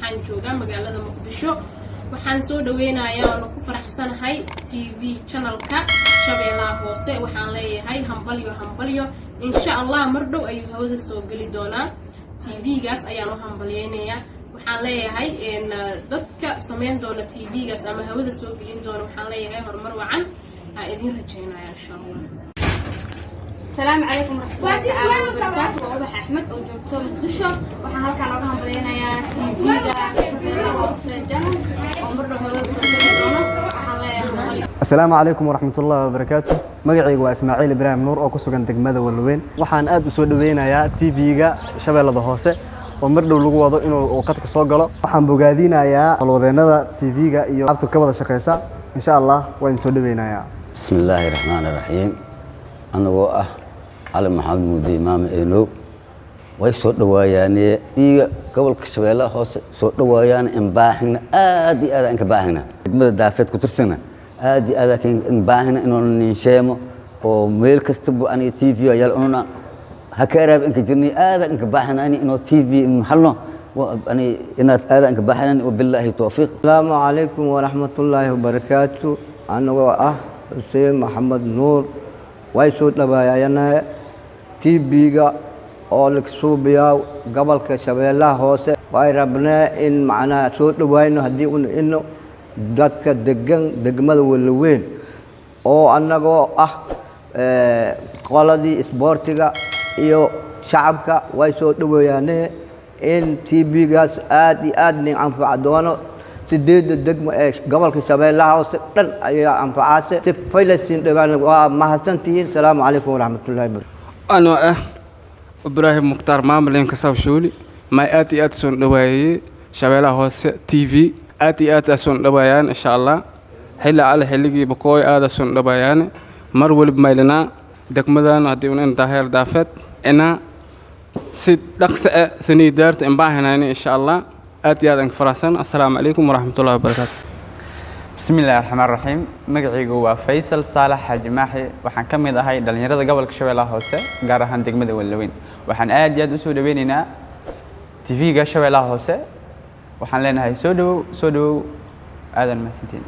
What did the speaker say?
waxaan joogaa magaalada Muqdisho waxaan soo dhaweynayaa oo ku faraxsanahay TV channelka Shabeellaha Hoose waxaan leeyahay hambalyo insha Allah mar dhow ayuu hawada soo gali doonaa TV-gaas ayaan u hambalyeynaya waxaan leeyahay in dadka sameyn doona TV-gaas ama hawada soo galin doona waxaan leeyahay horumar wacan aan idin rajaynaya insha Allah. السلام عليكم ورحمة الله تعالى وبركاته وأضح أحمد أو جبتو مقدشو وحنا هلكان أوغا همبلينا يا TV-ga Shabeellaha Hoose channel ومرة هذا السلام عليكم ورحمة الله وبركاته magacaygu waa Ismaaciil Ibraahim Nuur oo ku sugan degmada Walweyn waxaan aad u soo dhaweynayaa TV-ga Shabeellaha Hoose oo mar dhow lagu wado inuu qadka soo galo waxaan bogaadinayaa walwadeennada TV-ga iyo abta ka wada shaqeysa insha Allah waan soo dhaweynayaa bismillaahir rahmaanir rahiim anagoo على محمد مودي إمام إنو ويسود دواياني إيجا قبل كشبيلة هوس سود دوايان إنباهنا آدي هذا إنك باهنا ماذا دافت كترسنا آدي هذا كين إنباهنا إنه نشيمه وميل كستبو أني تي في يلا أننا هكذا إنك جرني هذا إنك باهنا أني إنه تي في محلنا وأني إن هذا إنك باهنا وبالله التوفيق. السلام عليكم ورحمة الله وبركاته أنا حسين محمد نور ويسود دوايانا TV-ga oo la suubiyo gobolka Shabeellaha Hoose way rabnaa in macna soo dhawaayno hadii uu dadka degan degmada Walweyn oo anagoo qoladii isboortiga iyo shacabka way soo dhawaayaan in TV-gaas aad iyo aad nin anfac doono sideed degmo ee gobolka Shabeellaha Hoose dhan ayaa anfacaasay si faylasin dhawaan waa mahadsantihiin salaamu calaykum waraxmatullaahi wabarakaatuh أنا إبراهيم مختار ماملين كسافشولي ما آتي سون دوايي شبيلة هوس TV آتي سون دوايان إن شاء الله حلا على حلقي بقوي سون دوايان مرول بميلنا دك مدان هديون انتهير دافت أنا ست دقس سني دارت إنباهنا إن شاء الله آتي إنك فرحسن السلام عليكم ورحمة الله وبركاته. بسم الله الرحمن الرحيم magacaygu waa Faysal Saalax Xaaji Maaxi waxaan ka mid ahay dhalinyarada gobolka Shabeellaha Hoose gaar ahaan degmada Walweyn waxaan aad iyo aad u soo dhaweynaynaa TV-ga Shabeellaha Hoose waxaan leenahay soo dhawow aadan mahadsantiin